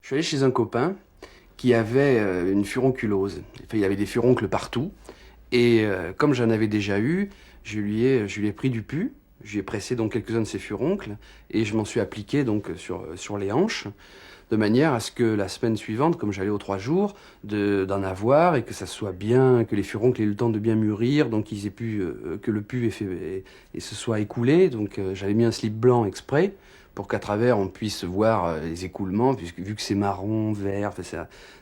suis allé chez un copain qui avait une furonculose. Enfin, il avait des furoncles partout. Et comme j'en avais déjà eu, je lui ai pris du pu. Je lui ai pressé donc quelques-uns de ses furoncles et je m'en suis appliqué donc sur les hanches, de manière à ce que la semaine suivante, comme j'allais aux 3 jours, d'en avoir et que ça soit bien, que les furoncles aient eu le temps de bien mûrir, donc qu'ils aient pu, que le pu et se soit écoulé. Donc j'avais mis un slip blanc exprès pour qu'à travers on puisse voir les écoulements, puisque vu que c'est marron, vert,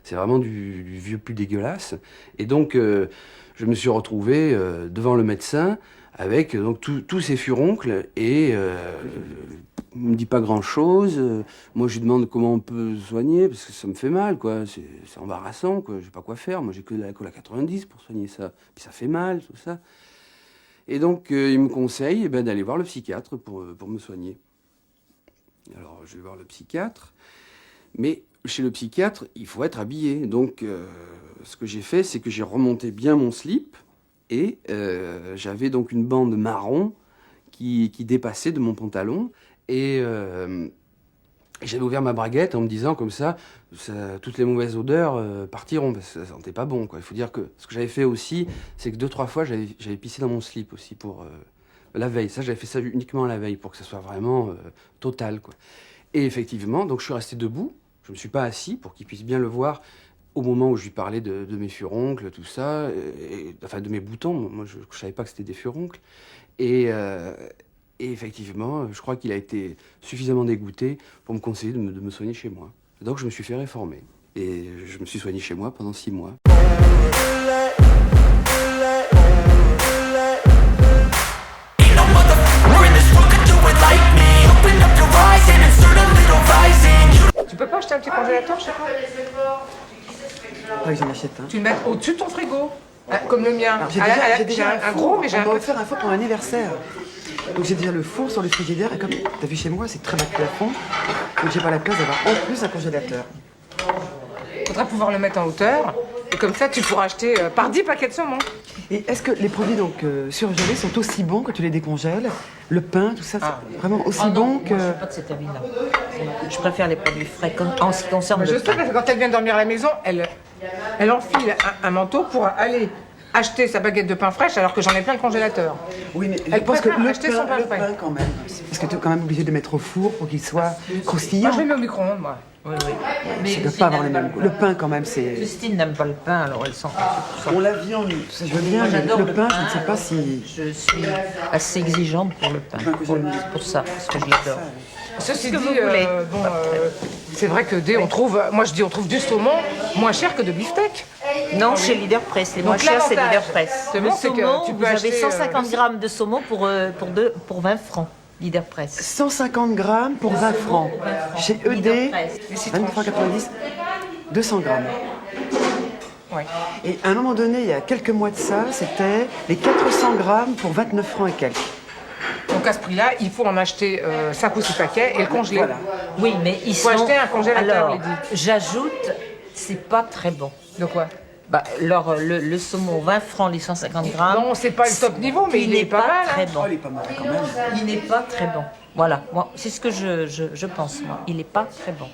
c'est vraiment du vieux pu dégueulasse. Et donc je me suis retrouvé devant le médecin avec donc tous ces furoncles et il me dit pas grand chose. Moi je lui demande comment on peut soigner parce que ça me fait mal quoi. C'est embarrassant quoi. Je sais pas quoi faire. Moi j'ai que de l'alcool à 90 pour soigner ça. Puis ça fait mal tout ça. Et donc il me conseille d'aller voir le psychiatre pour me soigner. Alors je vais voir le psychiatre, mais chez le psychiatre il faut être habillé. Donc ce que j'ai fait c'est que j'ai remonté bien mon slip. Et j'avais donc une bande marron qui dépassait de mon pantalon. Et j'avais ouvert ma braguette en me disant comme ça toutes les mauvaises odeurs partiront, parce que ça sentait pas bon, quoi. Il faut dire que ce que j'avais fait aussi, c'est que 2-3 fois, j'avais pissé dans mon slip aussi pour la veille. Ça, j'avais fait ça uniquement la veille pour que ça soit vraiment total, quoi. Et effectivement, donc je suis resté debout. Je me suis pas assis pour qu'il puisse bien le voir. Au moment où je lui parlais de mes furoncles, tout ça, enfin de mes boutons, moi je ne savais pas que c'était des furoncles. Et effectivement, je crois qu'il a été suffisamment dégoûté pour me conseiller de me soigner chez moi. Donc je me suis fait réformer. Et je me suis soigné chez moi pendant 6 mois. Tu peux pas acheter un petit congélateur, je sais pas. Ah, j'en achète un. Tu le mets au-dessus de ton frigo, comme le mien. J'ai déjà un gros, mais j'ai offert un four pour mon anniversaire. Donc j'ai déjà le four sur le frigidaire et comme t'as vu chez moi, c'est très bas de plafond. Donc j'ai pas la place d'avoir en plus un congélateur. Faudrait pouvoir le mettre en hauteur. Et comme ça, tu pourras acheter par 10 paquets de saumon. Et est-ce que les produits donc surgelés sont aussi bons quand tu les décongèles? Le pain, tout ça, c'est vraiment aussi bon que... Moi, je suis pas de cet avis-là. Je préfère les produits frais en ce qui concerne Je le sais, pain. parce que quand elle vient dormir à la maison, elle enfile un manteau pour aller acheter sa baguette de pain fraîche alors que j'en ai plein le congélateur. Oui, mais Elle je pense que préfère le acheter son pain frais. pain quand même. Parce que tu es quand même obligé de mettre au four pour qu'il soit Moi, croustillant. je le mets au micro-ondes, moi. Oui, oui. Ça ne doit pas avoir les mêmes goûts. Le pain quand même, c'est... Christine n'aime pas le pain, alors elle s'en fout. On la viande, ça je veux bien, Moi, mais j'adore le pain, je ne sais pas si... Je suis assez exigeante pour le pain. Pour ça, parce que je l'adore. Ceci Ce que dit, vous voulez. c'est vrai que on trouve du saumon moins cher que de beefsteak. Non, chez Leader Press. Les moins Donc, chers, c'est l'avantage, Leader Press. c'est Le bon, c'est que saumon, tu peux vous avez acheter, 150 grammes de saumon pour 20 francs. Leader Press. 150 grammes pour 20 francs. Chez ED, Leader Press. 23,90, 200 grammes. Ouais. Et à un moment donné, il y a quelques mois de ça, c'était les 400 grammes pour 29 francs et quelques. Donc à ce prix-là, il faut en acheter 5 ou 6 paquets et le congeler. Voilà. Oui, mais ils Faut sont... acheter un congélateur, Alors, Lydie. j'ajoute, c'est pas très bon. De quoi? Bah, le saumon, 20 francs, les 150 grammes. Non, c'est pas le top niveau, mais il est pas mal. très Hein. bon. Oh, il est pas mal quand même. Il n'est pas très bon. Voilà, moi, c'est ce que je pense, moi. Il n'est pas très bon.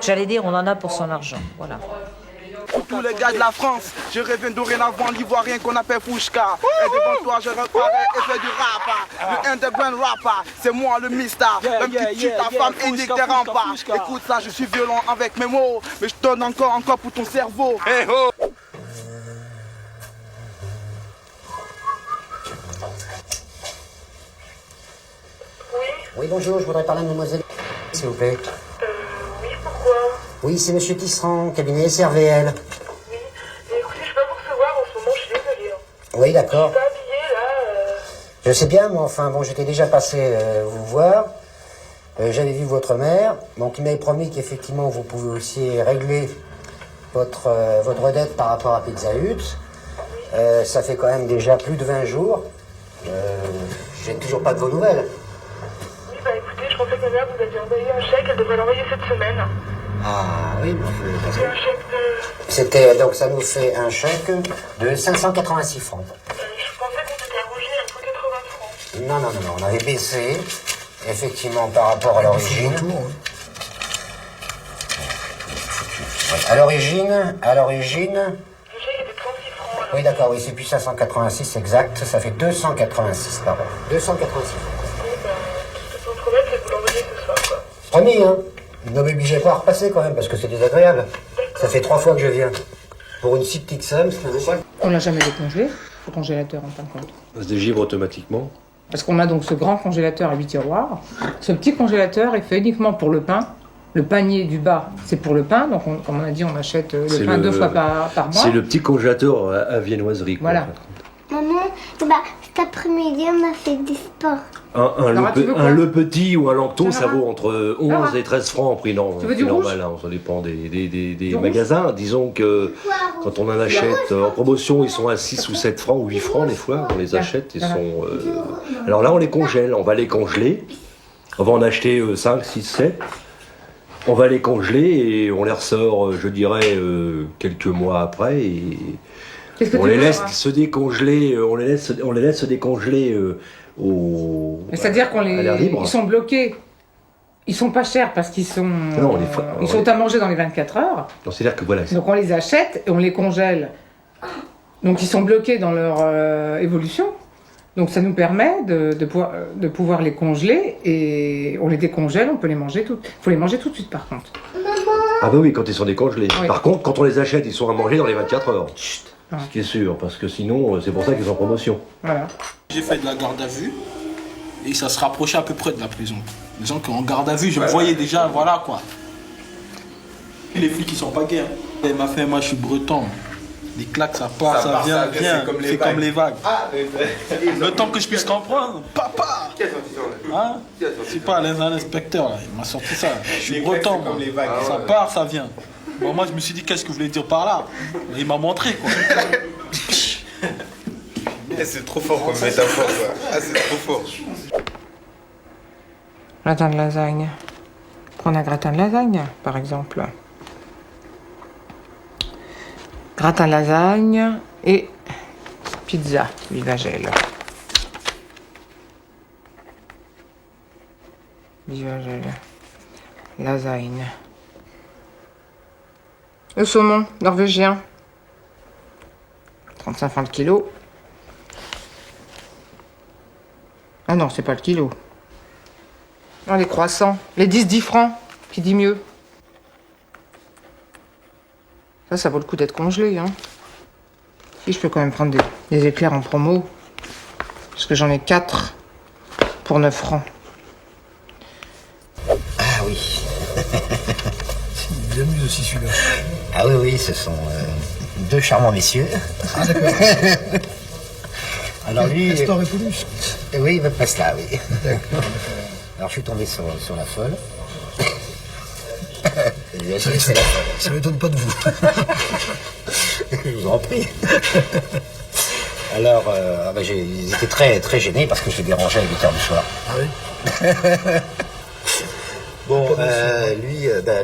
J'allais dire, on en a pour son argent. Voilà. Pour tous les gars de la France, je reviens dorénavant l'ivoirien qu'on appelle Fouchka. Et devant toi, je reparais et fais du rap. Le underground rapper, c'est moi le mystère. Même qui tue ta femme et nique tes remparts. Écoute ça, je suis violent avec mes mots, mais je donne encore pour ton cerveau. Hey ho! Oui, bonjour, je voudrais parler à mademoiselle, s'il vous plaît. Oui, pourquoi? Oui, c'est monsieur Tisserand, cabinet SRVL. Oui. Mais écoutez, je peux pas vous recevoir en ce moment, je suis désolée. Hein. Oui, d'accord. Je suis pas habillée, là. Je sais bien, mais enfin, bon, j'étais déjà passé vous voir. J'avais vu votre mère, donc il m'avait promis qu'effectivement, vous pouvez aussi régler votre dette par rapport à Pizza Hut. Ça fait quand même déjà plus de 20 jours. J'ai toujours pas de vos nouvelles. Oui, bah écoutez, je pensais que ma mère vous avait envoyé un chèque, elle devrait l'envoyer cette semaine. Ah oui, parce C'est que un chèque de... c'était donc ça nous fait un chèque de 586 francs. je pensais qu'on s'était arrangé à 180 francs. Non, on avait baissé, effectivement, par rapport à l'origine. À l'origine, Le chèque était 36 francs. Alors. oui d'accord, oui, c'est plus 586 exact, ça fait 286, pardon. 286. Sans problème, je vais vous l'envoyer ce soir, quoi. Promis, hein. Ne m'obligez pas à repasser quand même, parce que c'est désagréable. Ça fait 3 fois que je viens. Pour une si petite somme, c'est pas... On l'a jamais décongelé, le congélateur en fin de compte. Ça se dégivre automatiquement. Parce qu'on a donc ce grand congélateur à 8 tiroirs. Ce petit congélateur est fait uniquement pour le pain. Le panier du bas, c'est pour le pain. Donc, comme on a dit, on achète le pain 2 fois par mois. C'est le petit congélateur à viennoiserie. Quoi, voilà. Maman, cet après-midi, on a fait du sport. Le petit ou un lacto, ça vaut entre 11 et 13 francs en prix normal. Hein, ça dépend des magasins. Disons que quand on en achète en promotion, ils sont à 6 ou 7 francs ou 8 francs des fois. On les achète. Ils sont, alors là, on les congèle. On va les congeler. On va en acheter 5, 6, 7. On va les congeler et on les ressort, je dirais, quelques mois après. Et on les laisse se décongeler. On les laisse se décongeler c'est-à-dire ils sont bloqués. Ils sont pas chers parce qu'ils sont ils sont à manger dans les 24 heures. Donc c'est-à-dire que voilà. Donc on les achète et on les congèle. Donc ils sont bloqués dans leur évolution. Donc ça nous permet de pouvoir les congeler et on les décongèle, on peut les manger toutes. Il faut les manger tout de suite par contre. Ah bah oui, quand ils sont décongelés. Oui. Par contre, quand on les achète, ils sont à manger dans les 24 heures. Chut. Ce qui est sûr, parce que sinon, c'est pour ça qu'ils sont en promotion. Voilà. J'ai fait de la garde à vue et ça se rapprochait à peu près de la prison. Les gens qui ont en garde à vue, je me voyais déjà, voilà quoi. Les flics qui sont pas gays. Elle m'a fait, moi je suis breton. Les claques, ça part, ça vient. C'est comme les vagues. Ah, le temps que je puisse comprendre, papa. Hein? C'est pas un inspecteur là, il m'a sorti ça. Je suis breton, moi. Ça part, ça vient. Bon, moi je me suis dit qu'est-ce que vous voulez dire par là. Et il m'a montré quoi. C'est trop fort comme métaphore ça. Ah, c'est trop fort. Gratin de lasagne. Prendre un gratin de lasagne, par exemple. Gratin de lasagne et pizza Vivagel. Vivagel. Lasagne. Le saumon norvégien. 35 francs le kilo. Ah non, c'est pas le kilo. Non, les croissants. Les 10 francs. Qui dit mieux. Ça vaut le coup d'être congelé, hein. Si, je peux quand même prendre des éclairs en promo. Parce que j'en ai 4 pour 9 francs. Ah oui. Il m'amuse aussi celui-là. Ah oui, ce sont 2 charmants messieurs. Ah d'accord. Alors lui... Castor et Poulus. Oui, il me passe là, oui. Alors je suis tombé sur la folle. Ça m'étonne pas de vous. Je vous en prie. Alors, ils étaient très, très gênés parce que je les dérangeais à 8h du soir. Ah oui. Bon,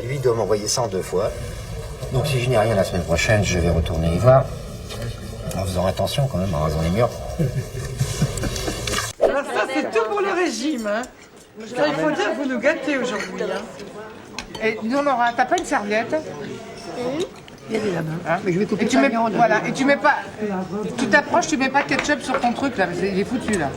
lui doit m'envoyer ça en 2 fois. Donc si je n'ai rien la semaine prochaine, je vais retourner y voir. En faisant attention quand même, en rasant les murs. Alors ça, c'est tout pour le régime. Hein. Ça, il faut dire que vous nous gâtez aujourd'hui. Hein. Et nous, Laura, t'as pas une serviette? Il y a des là-bas. Hein, mais je vais couper et tu mets, voilà, et tu mets pas... Tu t'approches, tu mets pas de ketchup sur ton truc, là, parce qu'il est foutu, là.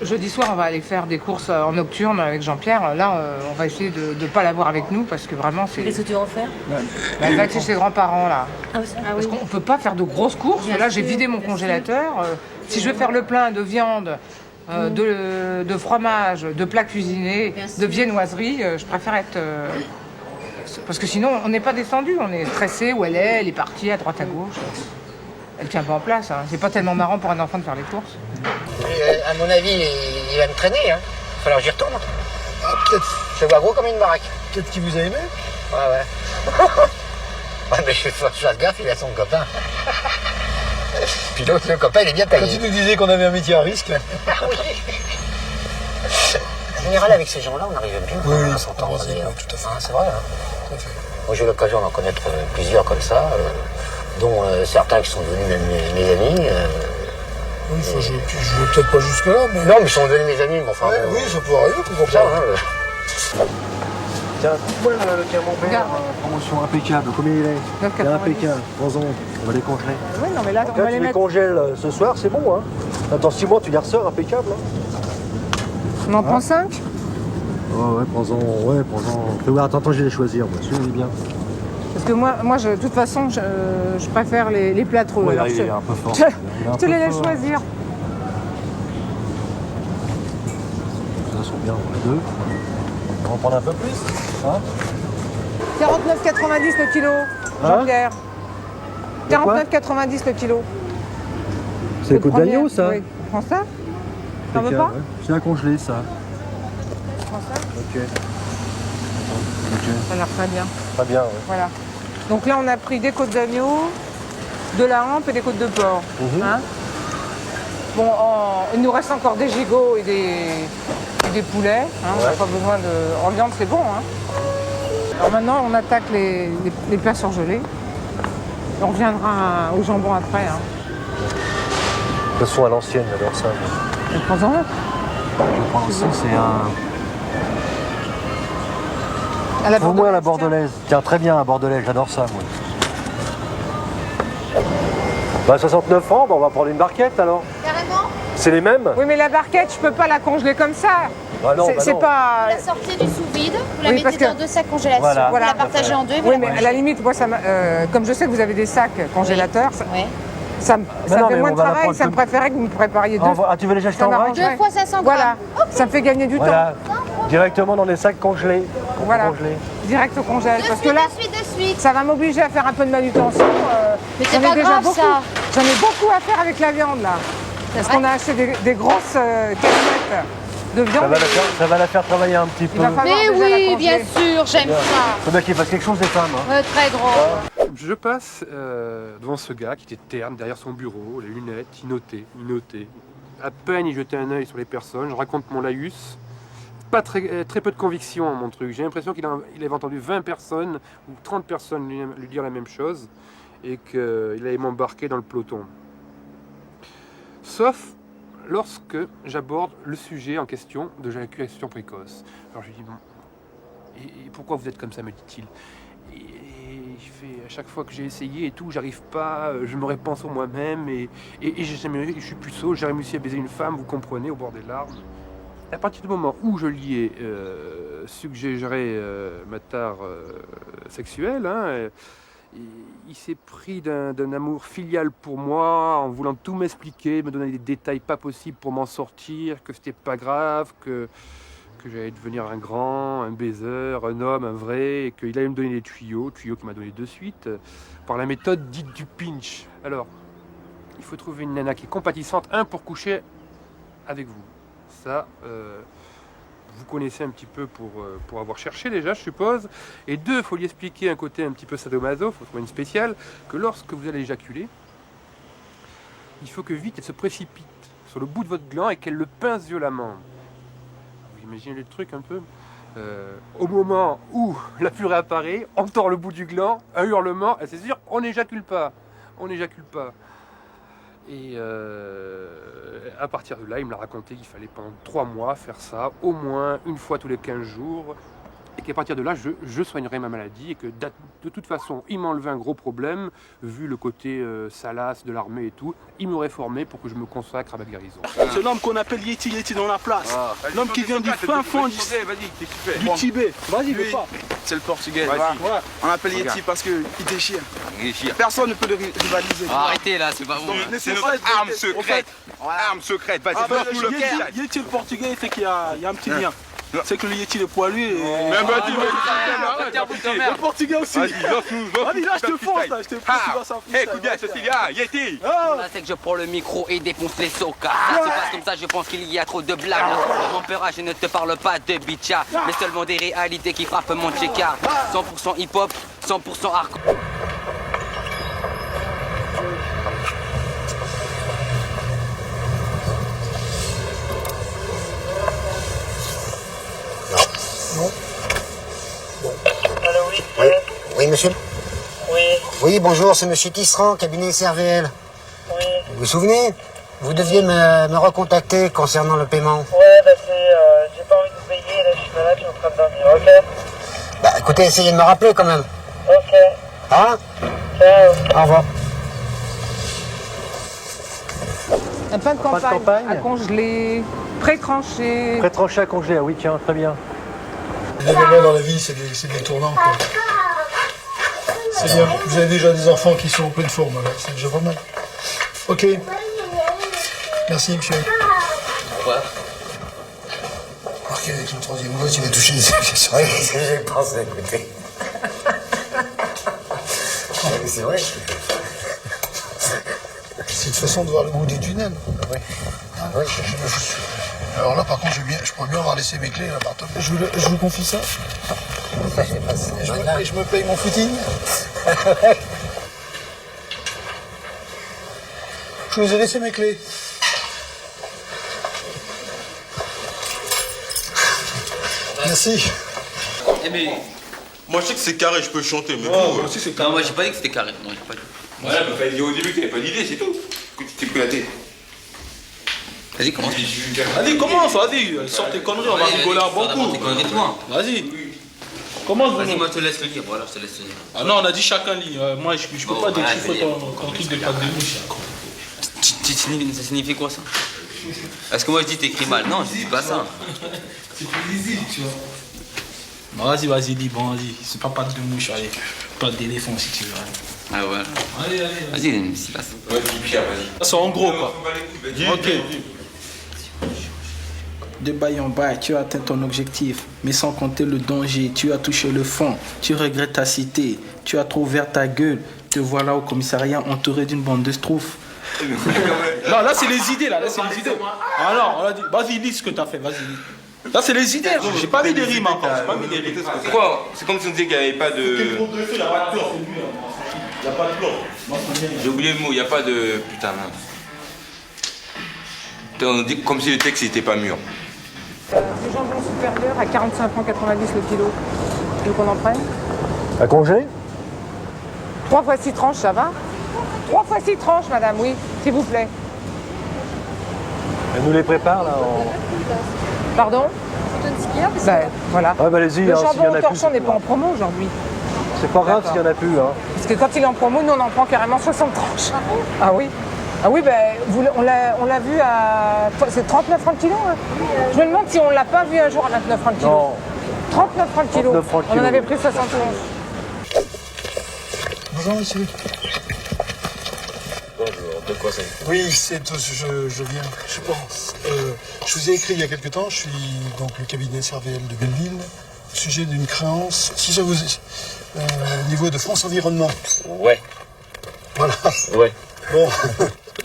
Jeudi soir, on va aller faire des courses en nocturne avec Jean-Pierre. Là, on va essayer de ne pas l'avoir avec nous, parce que vraiment, c'est... Qu'est-ce que tu vas en faire? Elle va chez ses grands-parents, là. Ah oui. Parce qu'on peut pas faire de grosses courses. Là, j'ai vidé mon congélateur. Si je veux faire le plein de viande, de fromage, de plats cuisinés, de viennoiserie, je préfère être... parce que sinon, on n'est pas descendu. On est stressé où elle est partie à droite à gauche. Elle tient pas en place. Hein. C'est pas tellement marrant pour un enfant de faire les courses. À mon avis, il va me traîner. Hein. Il va falloir que j'y retourne. Ah, peut-être. Je le vois gros comme une baraque. Peut-être qu'il vous a aimé. Ouais. Ouais, mais je fasse gaffe, il a son copain. Puis l'autre, le copain, il est bien Quand taillé. tu nous disais qu'on avait un métier à risque. Oui. En général, avec ces gens-là, on arrive bien Oui, à s'entendre. tout à fait. Ah, c'est vrai. Hein. Tout à fait. Moi, j'ai eu l'occasion d'en connaître plusieurs comme ça, dont certains qui sont devenus même mes amis. Oui, je vais peut-être pas jusque-là, mais... Non, mais ils sont devenus mes amis, mais enfin... oui, ça peut arriver, pourquoi ça, pas. hein, Tiens, pourquoi le camembert promotion? attention, impeccable. Combien il est? 9,90. Impeccable. Prends-en, on va les congeler. Oui, non, mais là, on Quand va tu les les mettre. congèles ce soir, c'est bon. Hein. Attends, 6 mois, tu les ressors, impeccable. Hein. On en prend 5? Oh, ouais, prends-en. Ouais, prends-en. Fais voir, attends, je vais les choisir. Moi. Suis-les bien. Parce que moi de toute façon, je préfère les plâtreux. Ouais, alors il est un peu fort. Je te les laisse choisir. Ça sont bien, les deux. On va en prendre un peu plus. Hein 49,90 le kilo, Jean-Pierre. 49,90 le kilo. C'est le coup d'agneau, ça? Oui. Tu prends ça? T'en veux pas? Ouais. C'est à congeler, ça. Tu prends ça? Ok. Ça a l'air très bien. Très bien, ouais. Voilà. Donc là, on a pris des côtes d'agneau, de la hampe et des côtes de porc. Hein? Bon, il nous reste encore des gigots et des poulets. Hein? On n'a pas besoin de... En viande, c'est bon. Hein? Alors maintenant, on attaque les plats surgelés. On reviendra au jambon après. Hein. De toute façon, à l'ancienne, j'adore ça. Et prends-en un. Je prends aussi, c'est un... À la Au moins la bordelaise. Tiens, très bien, la bordelaise, j'adore ça, moi. Bah, 69 francs, bah, on va prendre une barquette, alors. Carrément? C'est les mêmes? Oui, mais la barquette, je peux pas la congeler comme ça. Bah non, c'est pas... Vous la sortez du sous-vide, vous la Oui, parce mettez que- dans 2 sacs congélation, Voilà. vous la partagez en 2 et vous Oui, la mais mangez. à la limite, moi, comme je sais que vous avez des sacs congélateurs, Oui. ça me non, fait mais moins on de va la travail, prendre ça me comme- préférait que vous me prépariez deux. Ah, tu veux les acheter Ça en vrac? m'arrangerait. 2 fois 500 Voilà, grammes. ça me fait gagner du Voilà. temps. Directement dans les sacs congelés. Voilà, Congelés. direct au congèle. De Parce suite, que là, de suite, de suite. ça va m'obliger à faire un peu de manutention. Mais j'en c'est ai pas déjà grave, beaucoup. ça. J'en ai beaucoup à faire avec la viande, là. Parce vrai qu'on a acheté des grosses canettes de viande. Ça va la faire travailler un petit peu. Il va falloir Mais déjà la oui, bien congeler. sûr, j'aime ça. Faut bien qu'il fasse quelque chose, des femmes. Hein. Très drôle. Je passe devant ce gars qui était terne derrière son bureau, les lunettes, il notait. À peine il jetait un œil sur les personnes, je raconte mon laïus. Pas très peu de conviction mon truc. J'ai l'impression qu'il avait entendu 20 personnes ou 30 personnes lui dire la même chose et qu'il allait m'embarquer dans le peloton. Sauf lorsque j'aborde le sujet en question de l'éjaculation précoce. Alors je lui dis, bon, et pourquoi vous êtes comme ça, me dit-il. Et je fais, à chaque fois que j'ai essayé et tout, j'arrive pas, je me répands sur moi-même et je suis puceau, j'ai réussi à baiser une femme, vous comprenez, au bord des larmes. À partir du moment où je lui ai suggéré ma tare sexuelle, hein, il s'est pris d'un amour filial pour moi, en voulant tout m'expliquer, me donner des détails pas possibles pour m'en sortir, que c'était pas grave, que j'allais devenir un grand, un baiser, un homme, un vrai, et qu'il allait me donner des tuyaux qu'il m'a donné de suite, par la méthode dite du pinch. Alors, il faut trouver une nana qui est compatissante, pour coucher avec vous. Ça, vous connaissez un petit peu pour avoir cherché déjà, je suppose. Et 2, il faut lui expliquer un côté un petit peu sadomaso, il faut trouver une spéciale, que lorsque vous allez éjaculer, il faut que vite elle se précipite sur le bout de votre gland et qu'elle le pince violemment. Vous imaginez le truc un peu au moment où la purée apparaît, on tord le bout du gland, un hurlement, et c'est sûr, on n'éjacule pas. On n'éjacule pas. Et à partir de là, il me l'a raconté qu'il fallait pendant 3 mois faire ça, au moins une fois tous les 15 jours. Et qu'à partir de là, je soignerais ma maladie et que de toute façon, il m'enlevait un gros problème, vu le côté salace de l'armée et tout. Il m'aurait formé pour que je me consacre à ma guérison. C'est l'homme qu'on appelle Yeti dans la place. L'homme qui vient du fin fond du Tibet. Vas-y, veux pas. C'est le portugais. Ouais. On appelle Yeti parce qu'il déchire. Personne ne peut le rivaliser. Arrêtez là, c'est pas bon. C'est notre arme secrète. Arme secrète, vas-y. Yeti le portugais, il fait qu'il y a un petit lien. C'est que le Yeti est poilu et... Le portugais aussi. Vas-y, là, je te fonce, là. Je te fonce, écoute bien, Cecilia, Yeti. C'est que je prends le micro et défonce les socas. Ça se passe comme ça, je pense qu'il y a trop de blagues. Mon peur, je ne te parle pas de bitcha, mais seulement des réalités qui frappent mon check-up. 100% hip-hop, 100% hardcore. Allô, oui. Oui, monsieur. Oui. Oui, bonjour, c'est monsieur Tisserand, cabinet CRVL. Oui. Vous vous souvenez? Vous deviez me recontacter concernant le paiement. Ouais, bah j'ai pas envie de vous payer, là je suis malade, je suis en train de dormir, ok? Bah écoutez, essayez de me rappeler quand même. Ok, Hein? Au revoir. Un pain de campagne, à congeler, pré-tranché. Pré-tranché à congeler, ah oui, tiens, très bien. L'événement dans la vie, c'est des tournants, quoi. C'est bien. Vous avez déjà des enfants qui sont en pleine forme, alors c'est déjà pas mal. Ok. Merci, monsieur. Ouais. Marquez avec le troisième mot, tu vas toucher les C'est vrai que j'ai pensé, écoutez. C'est vrai. C'est une façon de voir le bout du tunnel. Oui. Ah, oui. Alors là, par contre, je pourrais bien avoir laissé mes clés à l'appartement. Je vous confie ça. Et je me paye mon footing. Je vous ai laissé mes clés. Merci. Eh mais, moi je sais que c'est carré, je peux chanter, mais moi aussi c'est carré. Non, moi j'ai pas dit que c'était carré. Moi, j'ai pas dit. Ouais, mais fallait dire au début que t'avais pas d'idée, c'est tout. Que tu t'es pris la tête. Vas-y, commence. Vas-y, commence, vas-y, sors tes conneries, on va rigoler à beaucoup. Tes conneries, toi. Vas-y. Commence, vas-y, moi je te laisse le lire, voilà, je te laisse le lire. Ah non, on a dit chacun lit. Moi je peux pas déchiffrer ton truc de pâte de mouche. Ça signifie quoi ça? Est-ce que moi je dis t'écris mal? Non, je dis pas ça. C'est plus lisible, tu vois. Bon, vas-y, dis, bon, vas-y. C'est pas pâte de mouche, allez. Pâte d'éléphant si tu veux. Ah ouais. Allez. Vas-y, s'y passe. Ouais, Pierre, vas-y. C'est en gros, quoi. Ok. De bail en bail, tu as atteint ton objectif, mais sans compter le danger, tu as touché le fond, tu regrettes ta cité, tu as trop ouvert ta gueule, te voilà au commissariat entouré d'une bande de schtroumpfs. Non, là c'est les idées, là c'est les idées. Alors, on a dit, vas-y, lis ce que t'as fait, vas-y, lis. Là c'est les idées, j'ai pas mis des rimes encore, j'ai pas mis des rimes. Quoi? C'est comme si on disait qu'il n'y avait pas de... Il n'y a pas de plan, c'est mieux. Il n'y a pas de plan. J'ai oublié le mot, il n'y a pas de... Putain, mince. On dit comme si le texte n'était pas mûr. Du jambon supérieur à 45 francs 90 le kilo. Tu veux qu'on en prenne? À congeler? 3 fois 6 tranches, ça va? 3 fois 6 tranches, madame, oui, s'il vous plaît. Elle nous les prépare, là, Pardon? Ben, voilà. Ah, bah, allez-y, le hein, jambon au torchon n'est pas en promo aujourd'hui. C'est pas grave s'il y en a plus, hein. Parce que quand il est en promo, nous on en prend carrément 60 tranches. Ah oui? Ah oui, ben, on l'a vu à... C'est 39 francs le kilo, hein. Je me demande si on l'a pas vu un jour à 29 francs le kilo. Non. 39 francs le kilo. On en avait pris 60 tranches. Bonjour, monsieur. Bonjour, de quoi c'est? Oui, je viens, je pense. Je vous ai écrit il y a quelque temps, je suis donc le cabinet CRVL de Belleville, au sujet d'une créance, si ça vous est, au niveau de France Environnement. Ouais. Voilà. Ouais. Bon.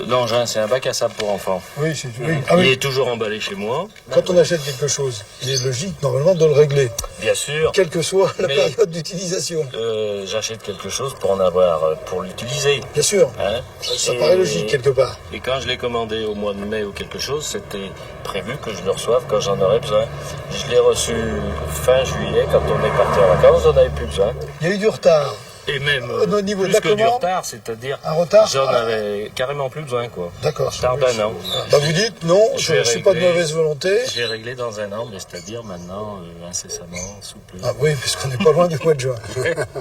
L'engin, c'est un bac à sable pour enfants. Oui, c'est oui. Il est toujours emballé chez moi. Quand on achète quelque chose, il est logique normalement de le régler. Bien sûr. Quelle que soit la période d'utilisation. J'achète quelque chose pour en avoir, pour l'utiliser. Bien sûr. Hein? Ça paraît logique quelque part. Et quand je l'ai commandé au mois de mai ou quelque chose, c'était prévu que je le reçoive quand j'en aurais besoin. Je l'ai reçu fin juillet, quand on est parti en vacances, on n'avait plus besoin. Il y a eu du retard. Et même au niveau plus de la que commande, du retard, c'est-à-dire j'en avais carrément plus besoin, quoi. D'accord. Retard d'un an. Bah vous dites non, je ne suis pas de mauvaise volonté. J'ai réglé dans un an, mais c'est-à-dire maintenant incessamment, souple. Ah oui, puisqu'on n'est pas loin du mois de juin.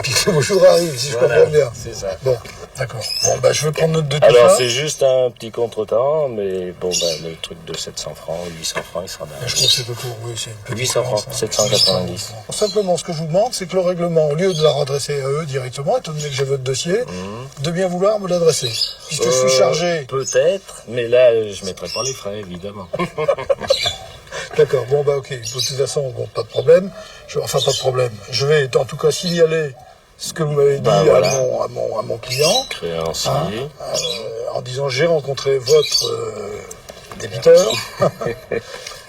Puis que vos jours arrivent, si je comprends bien. C'est ça. Bon, d'accord. Bon, bah je vais prendre note de tout Alors ça. c'est juste un petit contretemps, mais bon, bah, le truc de 700 francs, 800 francs, il sera là. Je crois que c'est autour, oui, c'est un peu 800 francs, 790. Simplement, ce que je vous demande, c'est que le règlement, au lieu de la redresser à eux directement, étant donné que j'ai votre dossier, de bien vouloir me l'adresser. Puisque je suis chargé. Peut-être, mais là, je ne mettrai pas les frais, évidemment. D'accord, bon bah ok, de toute façon, bon, pas de problème. Enfin, pas de problème. Je vais en tout cas signaler ce que vous m'avez dit voilà. à mon client. Créancier. En disant j'ai rencontré votre débiteur.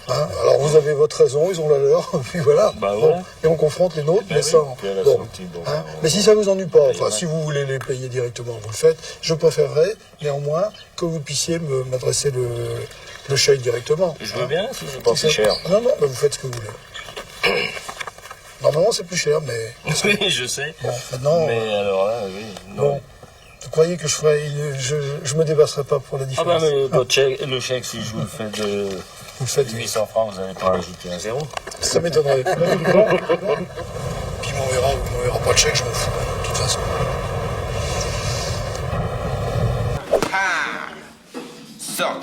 Alors vous avez votre raison, ils ont la leur, puis voilà. Bon, et on confronte les nôtres, mais sans. Bon. Mais si ça vous ennuie pas, enfin si vous voulez les payer directement, vous le faites. Je préférerais néanmoins que vous puissiez m'adresser le chèque directement. Je veux bien, si c'est pas plus cher. Non, bah vous faites ce que vous voulez. Normalement c'est plus cher, mais. Oui, je sais. Bon, maintenant. Mais alors là, oui. Non. Bon. Vous croyez que je me débasserai pas pour la différence? Ah bah mais le chèque, si je vous le fais de 800 francs, vous n'allez pas rajouter un zéro. Ça m'étonnerait. Puis on verra pas le chèque, je m'en fous, de toute façon.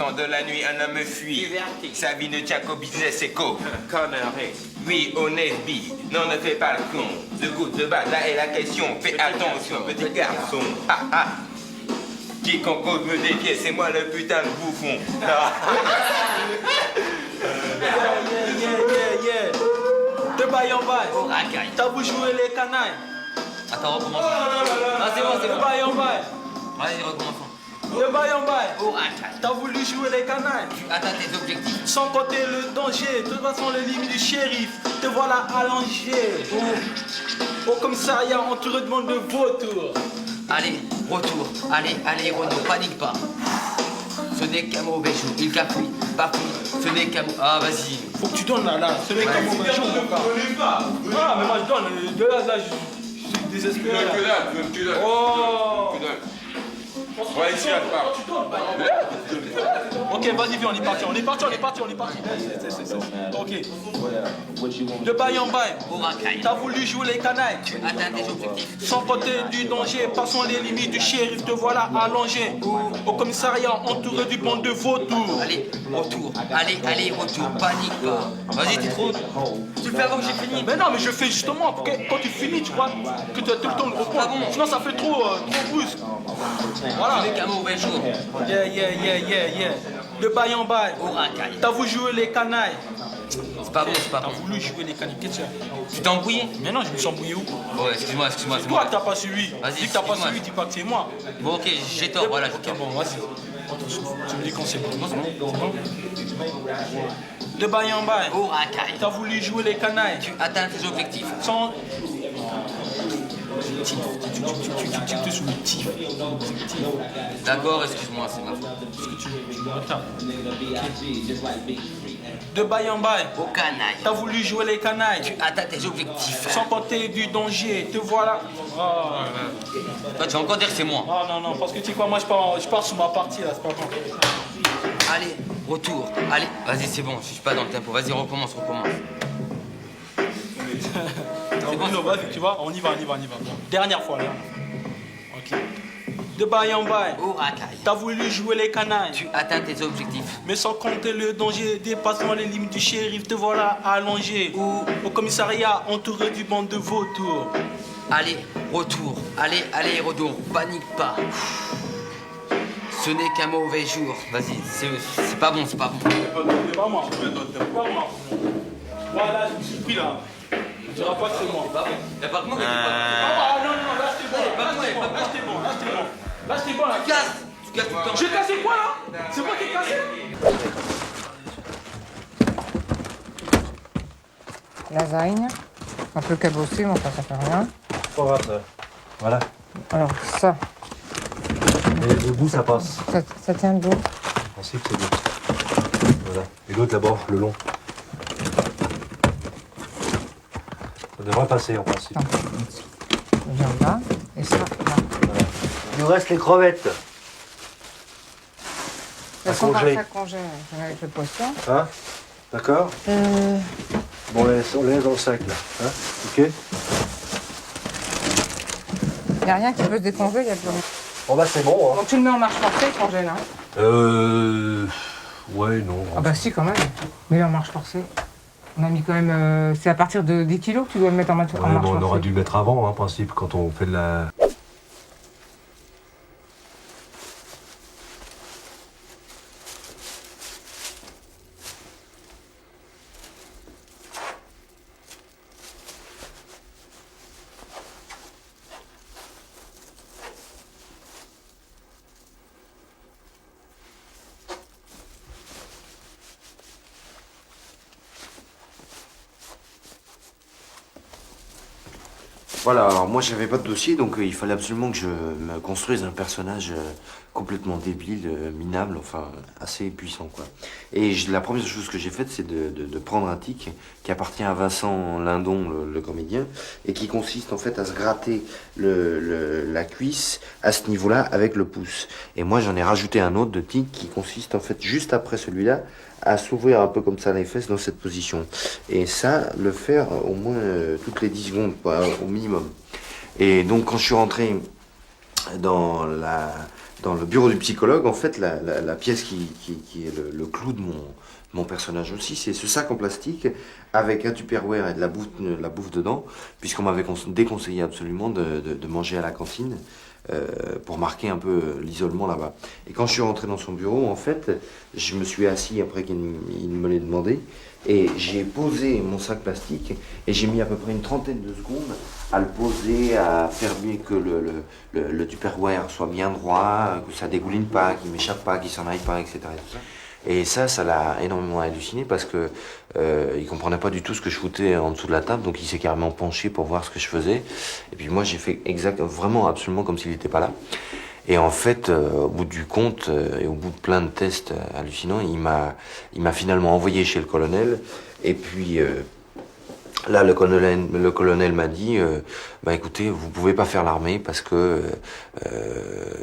temps de la nuit, un homme fuit. Sa vie ne tient qu'au business et qu'au connerie. Oui, au Nesby, non, ne fais pas le con. De goutte de bas, là est la question. Fais attention, petit garçon. Ah ah. Quiconque ose me défier, c'est moi le putain de bouffon. De bail en bail. T'as voulu jouer les canailles. Attends, recommence. Ah, c'est bon, c'est bon. De bail en bail. Vas-y, recommence. De bail en bail. T'as voulu jouer les canailles. Tu atteins tes objectifs. Sans compter le danger. De toute façon, les limites du shérif. Te voilà allongé. Au commissariat, entouré de monde de vautours. Allez, retour. Allez, allez, Renaud, panique pas. Ce n'est qu'un mauvais jour. Il cafouille, bafouille. Ce n'est qu'un... Ah, vas-y. Faut que tu donnes là. Ce n'est qu'un mauvais jour, mon gars. Ah, mais moi je donne. De là, je suis désespéré. Tu donnes. Oh. Ouais, ici, là, ok, vas-y, viens, on est parti. Ok. De bail en bail. T'as voulu jouer les canailles. Tu atteins tes objectifs. Sans compter du danger, passons les limites du shérif, te voilà allongé. Au commissariat, entouré du bande de vautours. Allez, retour. Allez, allez, retour. Panique pas. Vas-y, t'es trop... Tu le fais avant que j'ai fini. Mais non, mais je fais justement pour que quand tu finis, tu vois, que tu as tout le temps de repos. Ah bon. Sinon, ça fait trop brusque. Voilà. Ce n'est qu'un mauvais jour. Yeah. De bail en bail. T'as voulu jouer les canailles. C'est pas bon, c'est pas bon. T'as voulu jouer les canailles. Qu'est-ce que tu t'es embrouillé? Mais non, je me suis embrouillé où? Ouais, excuse-moi. C'est toi que t'as pas suivi. Vas-y, dis que t'as pas suivi, dis pas que c'est moi. Bon, ok, j'ai tort, voilà. Ok, bon, vas-y. Tu me dis quand c'est bon. De bail en bail. T'as voulu jouer les canailles. Tu atteins tes objectifs. Sans... Tu sous le tif. D'accord, excuse-moi, c'est ma faute. Est-ce que tu m'entends? De bail en bail. Au canaille. T'as voulu jouer les canailles. Tu atteins tes objectifs. Sans compter du danger, te voilà. Oh, toi, tu vas encore dire que c'est moi. Oh non, parce que tu sais quoi, moi je pars sur ma partie là, c'est pas bon. Allez, retour. Allez, vas-y, c'est bon, je suis pas dans le tempo. Vas-y, recommence. C'est bon, vas-y, tu vois, on y va. Dernière fois là. Ok. De bail en bail. T'as voulu jouer les canailles. Tu atteins tes objectifs. Mais sans compter le danger, dépassant les limites du shérif, te voilà allongé. Au commissariat, entouré du bande de vautours. Allez, retour. Allez, retour. Panique pas. Ce n'est qu'un mauvais jour. Vas-y, c'est pas bon. C'est pas moi. Voilà, je me suis pris là. Tu diras pas que c'est moi. Y'a pas que moi qui Ah non, là c'était bon. Là c'était bon. Tu casses tout le temps. J'ai cassé quoi là? C'est moi qui ai cassé? Lasagne, un peu cabossé, mais enfin ça fait rien. Pas grave ça. Voilà. Alors ça. Et debout ça passe. Ça tient debout. En principe c'est bon. Voilà. Et l'autre là-bas, le long. Ça devrait passer en principe. Viens là, et ça là. Voilà. Il nous reste les crevettes. Ça congèle avec le poisson. Hein? D'accord? Bon, on les laisse dans le sac là. Hein? Ok? Il n'y a rien qui peut se décongeler, il y a plus rien. Bon bah c'est bon. Hein. Donc tu le mets en marche forcée, il congèle, hein? Ouais, non. Ah bah si, quand même. Mais en marche forcée. On a mis quand même... c'est à partir de 10 kilos que tu dois le mettre en marche forcée. On aurait dû le mettre avant, en principe, quand on fait de la... Voilà, alors moi j'avais pas de dossier, donc il fallait absolument que je me construise un personnage complètement débile, minable, enfin assez puissant quoi. Et la première chose que j'ai faite, c'est de prendre un tic qui appartient à Vincent Lindon, le comédien, et qui consiste en fait à se gratter la cuisse à ce niveau-là avec le pouce. Et moi j'en ai rajouté un autre de tic qui consiste en fait juste après celui-là à s'ouvrir un peu comme ça les fesses dans cette position. Et ça, le faire au moins toutes les 10 secondes, quoi, au minimum. Et donc quand je suis rentré dans le bureau du psychologue, en fait, la pièce qui est le clou de mon personnage aussi, c'est ce sac en plastique avec un Tupperware et de la bouffe dedans, puisqu'on m'avait déconseillé absolument de manger à la cantine pour marquer un peu l'isolement là-bas. Et quand je suis rentré dans son bureau, en fait, je me suis assis après qu'il me l'ait demandé, et j'ai posé mon sac plastique et j'ai mis à peu près une trentaine de secondes à le poser, à faire bien que le Tupperware soit bien droit, que ça dégouline pas, qu'il m'échappe pas, qu'il s'en aille pas, etc. Et ça l'a énormément halluciné parce que il comprenait pas du tout ce que je foutais en dessous de la table, donc il s'est carrément penché pour voir ce que je faisais. Et puis moi j'ai fait vraiment absolument comme s'il n'était pas là. Et en fait, au bout du compte et au bout de plein de tests hallucinants, il m'a finalement envoyé chez le colonel. Et puis là, le colonel m'a dit, bah écoutez, vous pouvez pas faire l'armée parce que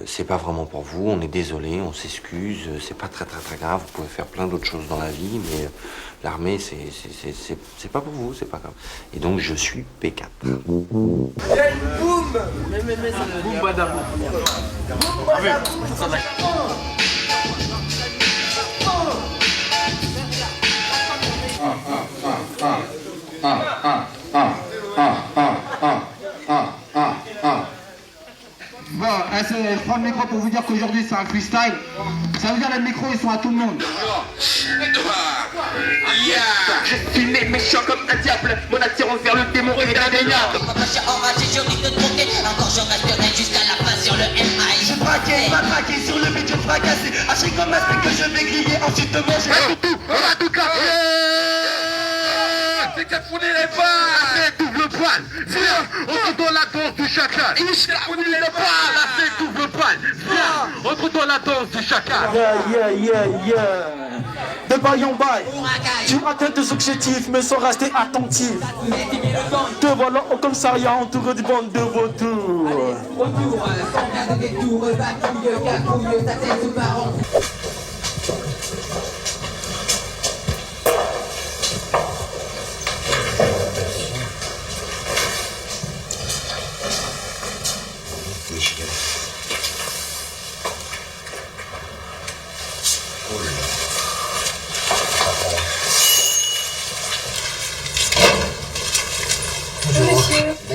c'est pas vraiment pour vous. On est désolé, on s'excuse, c'est pas très grave. Vous pouvez faire plein d'autres choses dans la vie, mais l'armée, c'est pas pour vous, c'est pas grave. Et donc je suis P4. Boum! Boum badam. Bon, je prends le micro pour vous dire qu'aujourd'hui c'est un freestyle. Ça veut dire les micros ils sont à tout le monde. Je suis né méchant comme un diable. Mon attirance vers le démon est indéniable. Enragé, j'ai envie de te monter. Encore je resterai jusqu'à la fin sur le MI. Je braquais, pas traqué sur le beat, je fracassé. Haché comme un steak que je vais griller, ensuite te manger. On va tout casser. C'est qu'à fournir les balles. C'est double balle. Viens, entre dans la danse du chacal. Fournir les balles. C'est double balle. Viens, entre dans la danse du chacal. Yeah. De bail en bail, tu atteins tes objectifs mais sans rester attentif. Te voilà au commissariat entouré de bandes de vautours.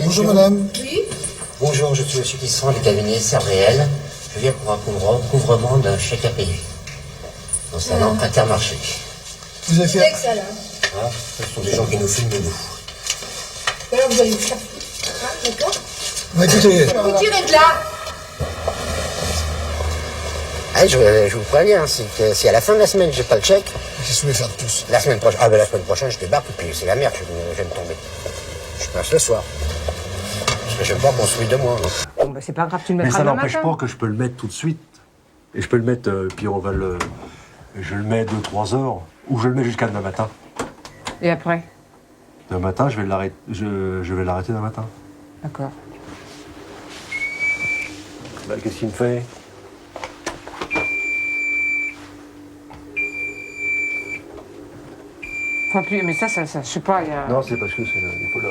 Bonjour madame. Oui. Bonjour, je suis monsieur Tisserand du cabinet Servéel. Je viens pour un couvrement d'un chèque à payer. Concernant Intermarché. Vous avez fait... C'est que ça là. Ah, ce sont des gens qui nous filment nous. Et alors vous allez vous faire. Ah, d'accord. Bah, écoutez... Vous tirez de là. Ah, je vous préviens, si à la fin de la semaine j'ai pas le chèque... Qu'est-ce que vous voulez faire de plus? La semaine prochaine, la semaine prochaine je débarque et puis c'est la merde, je vais me tomber. Je passe le soir. Parce que je veux pas qu'on se souille de moi. Bon, bah, c'est pas grave, tu le Mais mettras ça demain n'empêche matin. pas que je peux le mettre tout de suite. Et je peux le mettre, puis on va le... Je le mets 2-3 heures, ou je le mets jusqu'à demain matin. Et après? Demain matin, je vais l'arrêter demain matin. D'accord. Bah, qu'est-ce qu'il me fait? Faut appuyer, mais ça, je sais pas, il y a... Non, c'est parce que il faut là.